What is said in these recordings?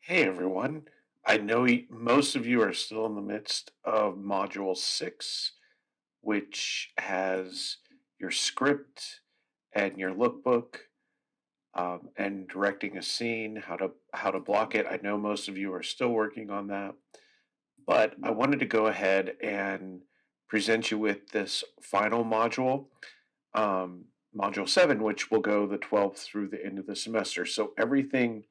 Hey everyone. I know most of you are still in the midst of Module 6, which has your script and your lookbook, and directing a scene, how to block it. I know most of you are still working on that, but I wanted to go ahead and present you with this final module, Module 7, which will go the 12th through the end of the semester. So everything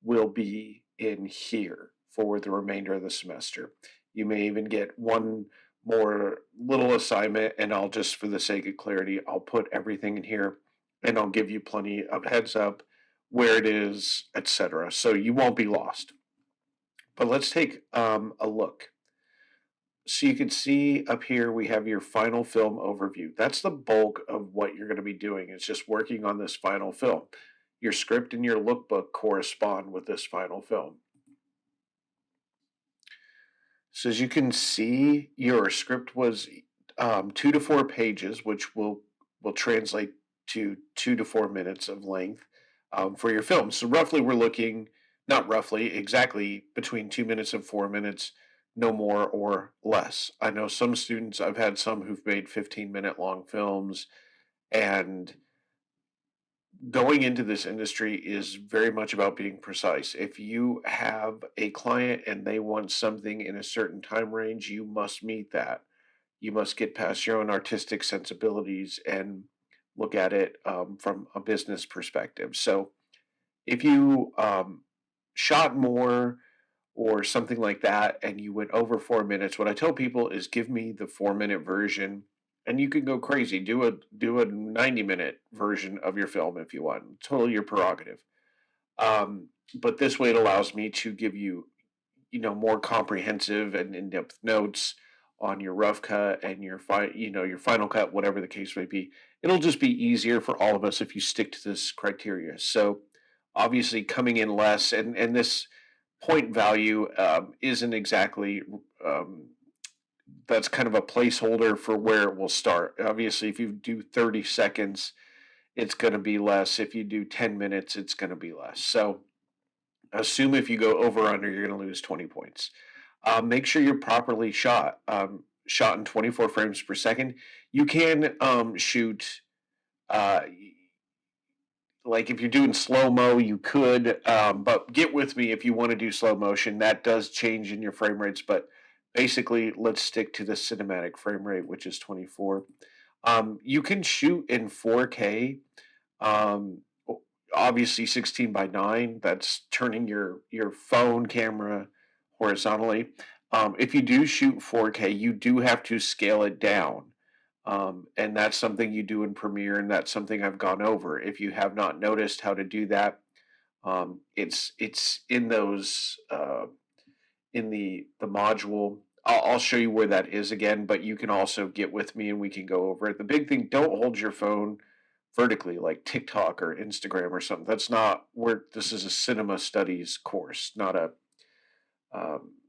will be in here for the remainder of the semester. You may even get one more little assignment, and I'll just, for the sake of clarity, I'll put everything in here and I'll give you plenty of heads up where it is, etc. So you won't be lost. But let's take a look. So you can see up here we have your final film overview. That's the bulk of what you're going to be doing. It's just working on this final film. Your script and your lookbook correspond with this final film. So as you can see, your script was 2 to 4 pages, which will translate to 2 to 4 minutes of length for your film. So roughly, we're looking, not roughly, exactly between 2 minutes and 4 minutes, no more or less. I know some students, I've had some who've made 15-minute long films, and going into this industry is very much about being precise. If you have a client and they want something in a certain time range, you must meet that. You must get past your own artistic sensibilities and look at it from a business perspective. So if you shot more or something like that and you went over 4 minutes, what I tell people is give me the 4 minute version, and you can go crazy. Do a 90-minute version of your film if you want. Totally your prerogative. But this way it allows me to give you, more comprehensive and in-depth notes on your rough cut and your final cut, whatever the case may be. It'll just be easier for all of us if you stick to this criteria. So obviously coming in less, and this point value isn't exactly, um, that's kind of a placeholder for where it will start. Obviously, if you do 30 seconds, it's going to be less. If you do 10 minutes, it's going to be less. So assume if you go over under, you're going to lose 20 points. Make sure you're properly shot in 24 frames per second. You can shoot, uh, like if you're doing slow mo, you could, but get with me if you want to do slow motion. That does change in your frame rates, but basically, let's stick to the cinematic frame rate, which is 24. You can shoot in 4K. Um, Obviously 16 by 9. That's turning your phone camera horizontally. If you do shoot 4K, you do have to scale it down. And that's something you do in Premiere, and that's something I've gone over. If you have not noticed how to do that, it's in those in the module. I'll show you where that is again, but you can also get with me and we can go over it. The big thing: don't hold your phone vertically like TikTok or Instagram or something. That's not where this is. A cinema studies course, not a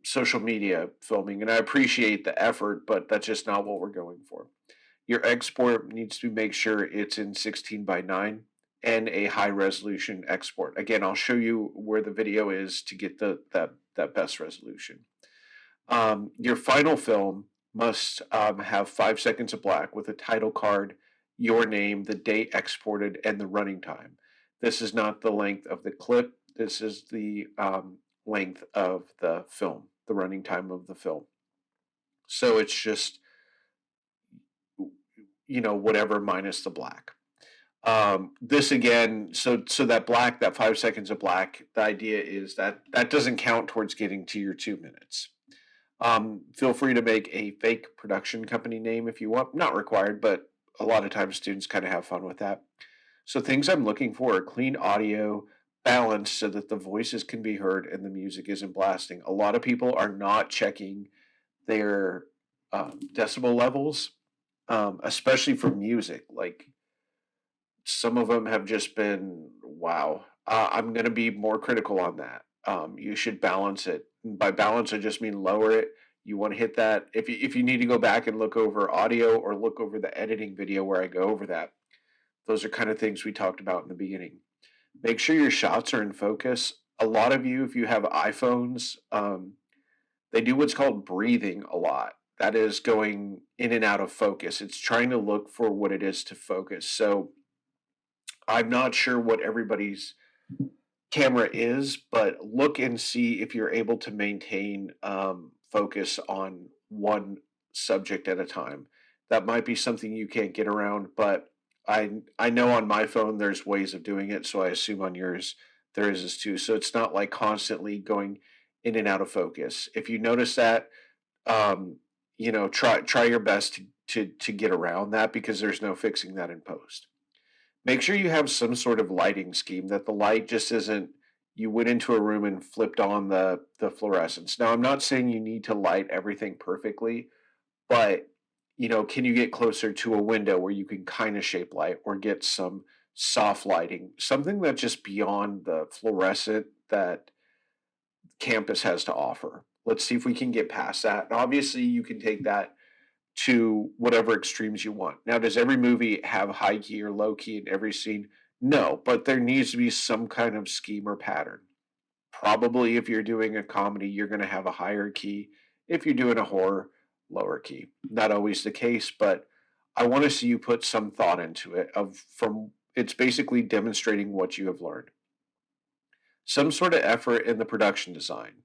social media filming. And I appreciate the effort, but that's just not what we're going for. Your export needs to make sure it's in 16 by 9 and a high resolution export. Again, I'll show you where the video is to get that best resolution. Your final film must have 5 seconds of black with a title card, your name, the date exported, and the running time. This is not the length of the clip. This is the length of the film, the running time of the film. So it's just, whatever minus the black. This again, so that black, that 5 seconds of black, the idea is that that doesn't count towards getting to your 2 minutes. Feel free to make a fake production company name if you want. Not required, but a lot of times students kind of have fun with that. So things I'm looking for are clean audio, balance so that the voices can be heard and the music isn't blasting. A lot of people are not checking their decibel levels, especially for music. Like some of them have just been wow. I'm going to be more critical on that. You should balance it. And by balance, I just mean lower it. You want to hit that. If you need to go back and look over audio or look over the editing video where I go over that, those are kind of things we talked about in the beginning. Make sure your shots are in focus. a lot of you, if you have iPhones, they do what's called breathing a lot. That is going in and out of focus. It's trying to look for what it is to focus. So I'm not sure what everybody's camera is, but look and see if you're able to maintain focus on one subject at a time. That might be something you can't get around, but I know on my phone there's ways of doing it, so I assume on yours there is as too. So it's not like constantly going in and out of focus. If you notice that, um, try your best to get around that because there's no fixing that in post. Make sure you have some sort of lighting scheme that the light just isn't you went into a room and flipped on the fluorescence. Now, I'm not saying you need to light everything perfectly, but can you get closer to a window where you can kind of shape light or get some soft lighting, something that's just beyond the fluorescent that campus has to offer. Let's see if we can get past that. And obviously, you can take that to whatever extremes you want. Now, does every movie have high key or low key in every scene? No, but there needs to be some kind of scheme or pattern. Probably if you're doing a comedy, you're going to have a higher key. If you're doing a horror, lower key. Not always the case, but I want to see you put some thought into it of from it's basically demonstrating what you have learned. Some sort of effort in the production design.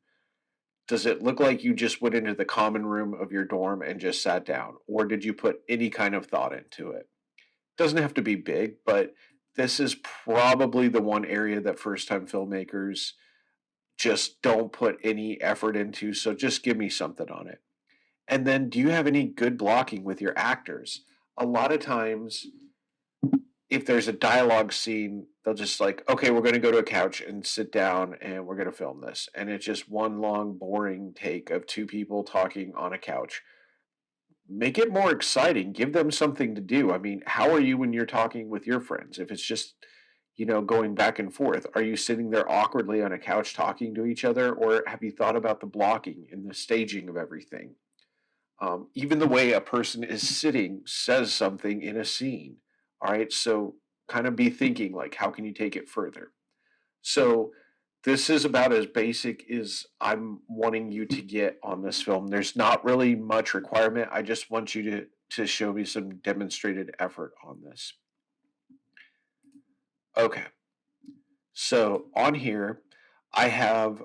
Does it look like you just went into the common room of your dorm and just sat down? Or did you put any kind of thought into it? Doesn't have to be big, but this is probably the one area that first time filmmakers just don't put any effort into. So just give me something on it. And then, do you have any good blocking with your actors? A lot of times, if there's a dialogue scene, they'll just like, okay, we're going to go to a couch and sit down and we're going to film this. And it's just one long, boring take of two people talking on a couch. Make it more exciting. Give them something to do. I mean, how are you when you're talking with your friends? If it's just, going back and forth, are you sitting there awkwardly on a couch talking to each other? Or have you thought about the blocking and the staging of everything? Even the way a person is sitting says something in a scene. All right. So kind of be thinking like, how can you take it further? So this is about as basic as I'm wanting you to get on this film. There's not really much requirement. I just want you to show me some demonstrated effort on this. Okay. So on here, I have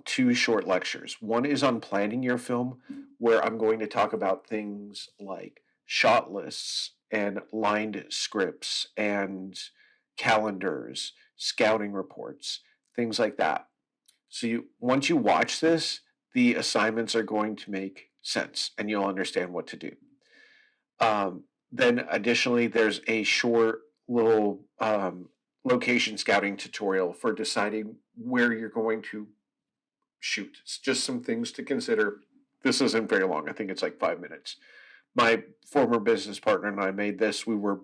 two short lectures. One is on planning your film, where I'm going to talk about things like shot lists and lined scripts and calendars, scouting reports, things like that. So once you watch this, the assignments are going to make sense and you'll understand what to do. Then additionally, there's a short little location scouting tutorial for deciding where you're going to shoot. It's just some things to consider. This isn't very long. I think it's like 5 minutes. My former business partner and I made this. We were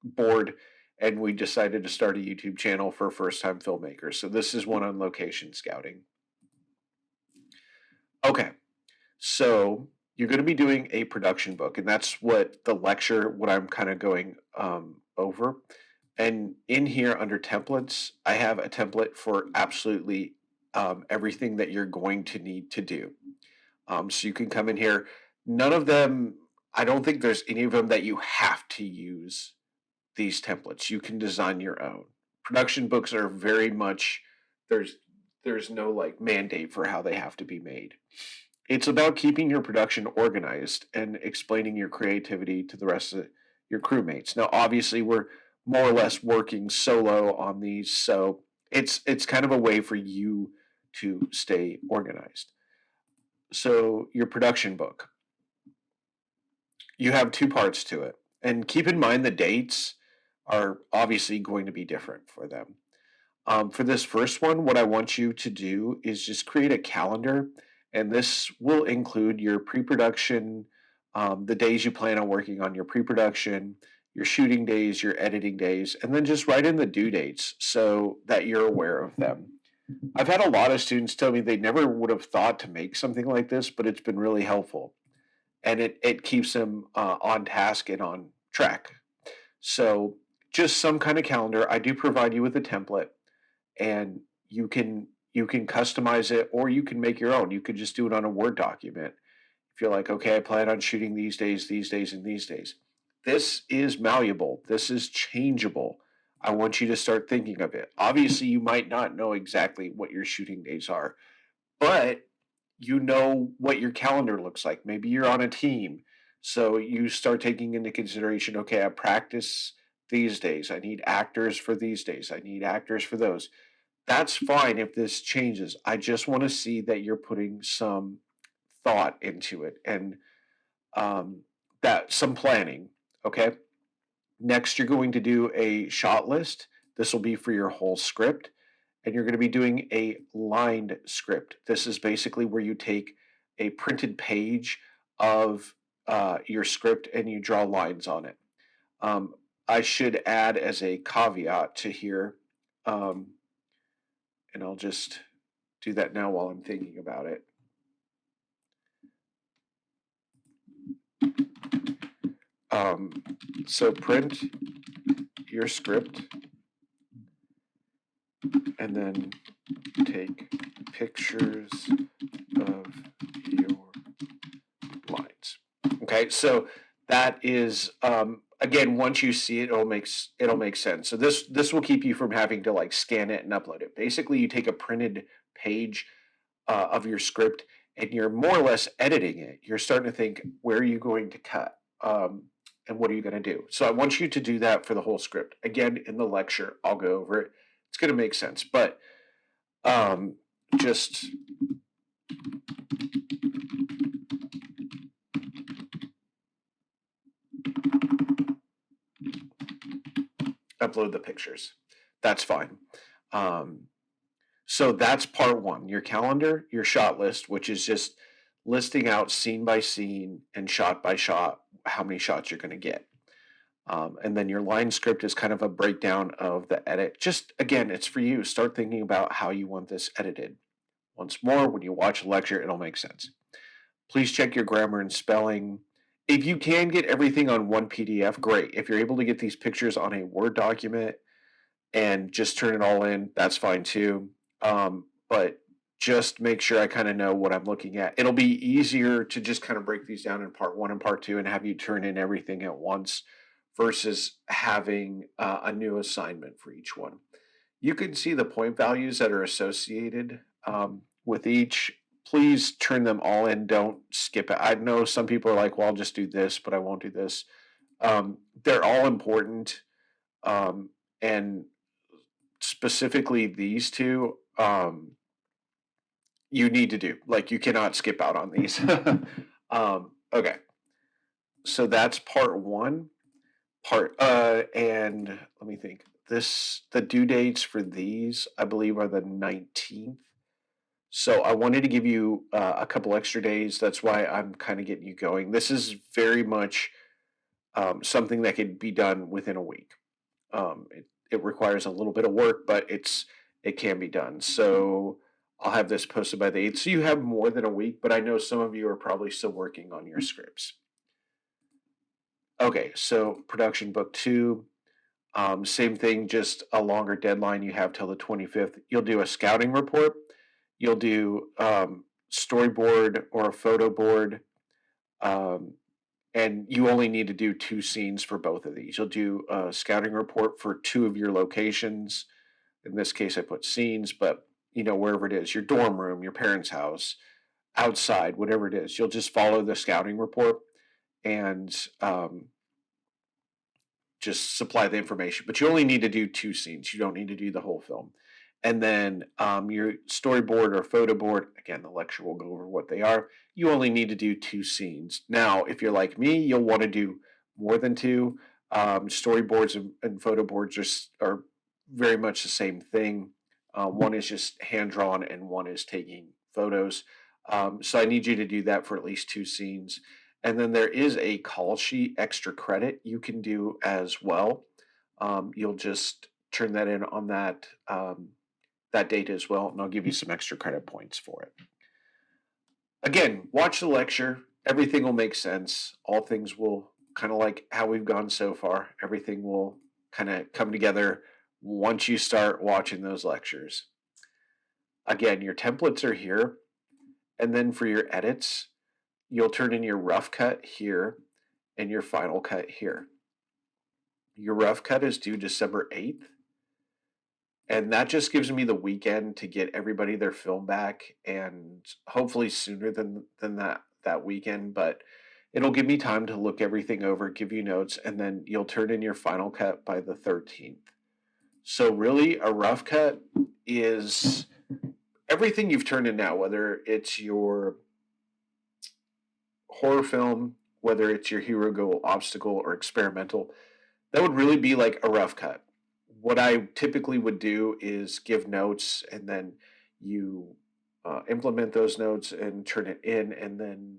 bored and we decided to start a YouTube channel for first time filmmakers. So this is one on location scouting. Okay. So you're going to be doing a production book, and that's what I'm kind of going over. And in here under templates, I have a template for absolutely everything that you're going to need to do. So you can come in here. None of them, I don't think there's any of them that you have to use these templates. You can design your own. Production books are very much, there's no like mandate for how they have to be made. It's about keeping your production organized and explaining your creativity to the rest of your crewmates. Now, obviously, we're more or less working solo on these, so it's kind of a way for you to stay organized. So, your production book, you have two parts to it, and keep in mind the dates are obviously going to be different for them. For this first one, what I want you to do is just create a calendar, and this will include your pre production, the days you plan on working on your pre production, your shooting days, your editing days, and then just write in the due dates so that you're aware of them. I've had a lot of students tell me they never would have thought to make something like this, but it's been really helpful. And it keeps them on task and on track. So, just some kind of calendar. I do provide you with a template and you can You can customize it or you can make your own. You could just do it on a Word document. If you're like, okay, I plan on shooting these days, and these days. This is malleable. This is changeable. I want you to start thinking of it. Obviously, you might not know exactly what your shooting days are, but you know what your calendar looks like. Maybe you're on a team. So you start taking into consideration, okay, I practice these days. I need actors for these days. I need actors for those. That's fine if this changes. I just want to see that you're putting some thought into it and um, that some planning. Okay. Next, you're going to do a shot list. This will be for your whole script. And you're going to be doing a lined script. This is basically where you take a printed page of your script and you draw lines on it. Um, I should add as a caveat to here, um, and I'll just do that now while I'm thinking about it. So print your script and then take pictures of your lines. Okay, so that is again, once you see it, it'll make sense. So this will keep you from having to like scan it and upload it. Basically, you take a printed page of your script and you're more or less editing it. You're starting to think, where are you going to cut? And what are you going to do? So I want you to do that for the whole script. Again, in the lecture, I'll go over it. It's going to make sense, but just upload the pictures. That's fine. So that's part one, your calendar, your shot list, which is just listing out scene by scene and shot by shot how many shots you're going to get. And then your line script is kind of a breakdown of the edit. Just again, it's for you. Start thinking about how you want this edited. Once more, when you watch a lecture, it'll make sense. Please check your grammar and spelling. If you can get everything on one PDF, great. If you're able to get these pictures on a Word document and just turn it all in, that's fine too. But just make sure I kind of know what I'm looking at. It'll be easier to just kind of break these down in part one and part two and have you turn in everything at once versus having a new assignment for each one. You can see the point values that are associated with each. Please turn them all in. Don't skip it. I know some people are like, well, I'll just do this, but I won't do this. They're all important. And specifically these two, you need to do. Like, you cannot skip out on these. Okay. So that's part one. And let me think. The due dates for these, I believe, are the 19th. So I wanted to give you a couple extra days. That's why I'm kind of getting you going. This is very much something that could be done within a week. It requires a little bit of work, but it can be done. So I'll have this posted by the 8th. So you have more than a week, but I know some of you are probably still working on your scripts. Okay, so production book 2. Same thing, just a longer deadline. You have till the 25th. You'll do a scouting report. You'll do storyboard or a photo board. And you only need to do 2 scenes for both of these. You'll do a scouting report for 2 of your locations. In this case, I put scenes, but wherever it is, your dorm room, your parents' house, outside, whatever it is, you'll just follow the scouting report and just supply the information. But you only need to do 2 scenes. You don't need to do the whole film. And then your storyboard or photo board, again, the lecture will go over what they are. You only need to do 2 scenes. Now, if you're like me, you'll want to do more than 2. Storyboards and photo boards are very much the same thing. One is just hand-drawn and one is taking photos. So I need you to do that for at least 2 scenes. And then there is a call sheet extra credit you can do as well. You'll just turn that in on that date as well, and I'll give you some extra credit points for it. Again, watch the lecture. Everything will make sense. All things will kind of like how we've gone so far. Everything will kind of come together once you start watching those lectures. Again, your templates are here. And then for your edits, you'll turn in your rough cut here and your final cut here. Your rough cut is due December 8th. And that just gives me the weekend to get everybody their film back, and hopefully sooner than that weekend, but it'll give me time to look everything over, give you notes, and then you'll turn in your final cut by the 13th. So really a rough cut is everything you've turned in now, whether it's your horror film, whether it's your hero go obstacle or experimental, that would really be like a rough cut. What I typically would do is give notes, and then you implement those notes and turn it in, and then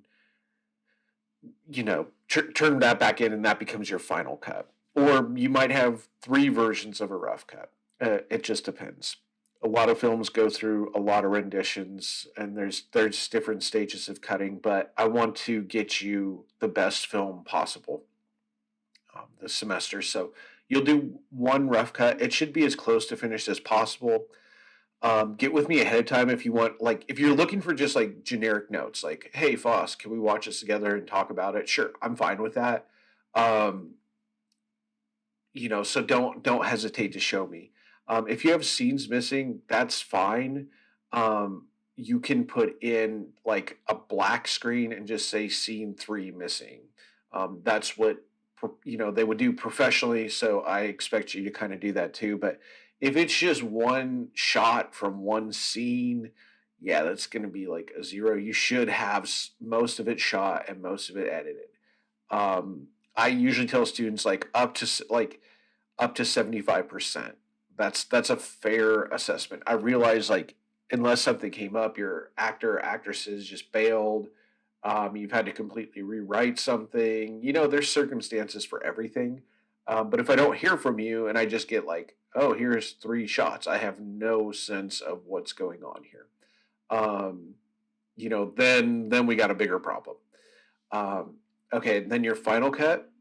turn that back in, and that becomes your final cut. Or you might have three versions of a rough cut. It just depends. A lot of films go through a lot of renditions, and there's different stages of cutting. But I want to get you the best film possible this semester. So you'll do one rough cut. It should be as close to finished as possible. Get with me ahead of time if you want, like, if you're looking for just like generic notes, like, hey, Foss, can we watch this together and talk about it? Sure, I'm fine with that. Um, so don't hesitate to show me. If you have scenes missing, that's fine. You can put in like a black screen and just say scene 3 missing. That's what they would do professionally, so I expect you to kind of do that too. But if it's just one shot from one scene, yeah, that's going to be like a 0. You should have most of it shot and most of it edited. I usually tell students like up to 75%. That's a fair assessment. I realize, like, unless something came up, your actor or actresses just bailed. You've had to completely rewrite something. There's circumstances for everything. But if I don't hear from you and I just get like, oh, here's 3 shots, I have no sense of what's going on here. Um, then we got a bigger problem. Okay, then your final cut.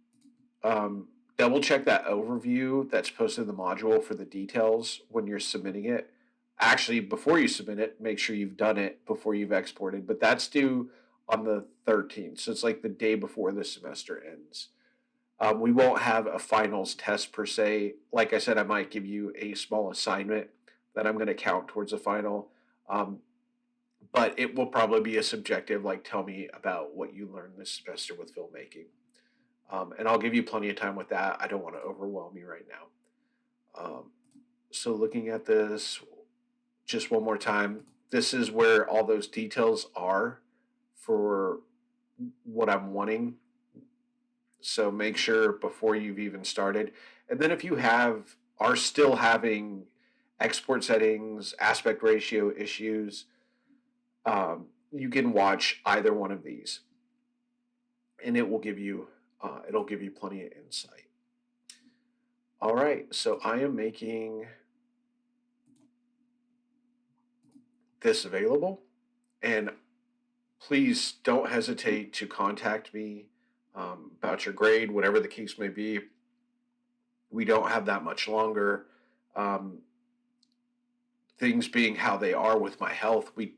Um, Double check that overview that's posted in the module for the details when you're submitting it. Actually, before you submit it, make sure you've done it before you've exported, but that's due on the 13th. So it's like the day before the semester ends. We won't have a finals test per se. Like I said, I might give you a small assignment that I'm going to count towards a final. Um, but it will probably be a subjective, like, tell me about what you learned this semester with filmmaking. And I'll give you plenty of time with that. I don't want to overwhelm you right now. So looking at this just one more time, this is where all those details are for what I'm wanting. So make sure before you've even started. And then if you are still having export settings, aspect ratio issues, you can watch either one of these, and it'll give you plenty of insight. All right, so I am making this available, and please don't hesitate to contact me about your grade, whatever the case may be. We don't have that much longer. Um, Things being how they are with my health, we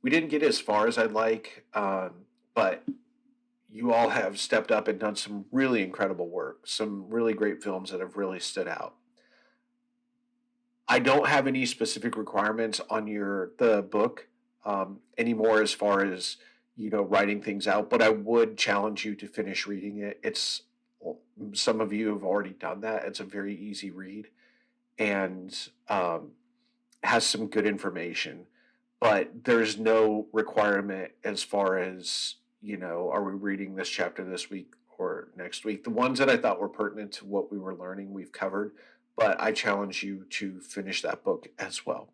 didn't get as far as I'd like, but you all have stepped up and done some really incredible work, some really great films that have really stood out. I don't have any specific requirements on the book anymore as far as writing things out, but I would challenge you to finish reading it. Some of you have already done that. It's a very easy read, and has some good information, but there's no requirement as far as are we reading this chapter this week or next week. The ones that I thought were pertinent to what we were learning, we've covered, but I challenge you to finish that book as well.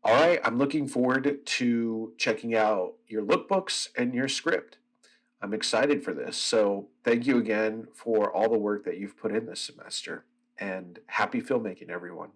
All right, I'm looking forward to checking out your lookbooks and your script. I'm excited for this. So thank you again for all the work that you've put in this semester, and happy filmmaking, everyone.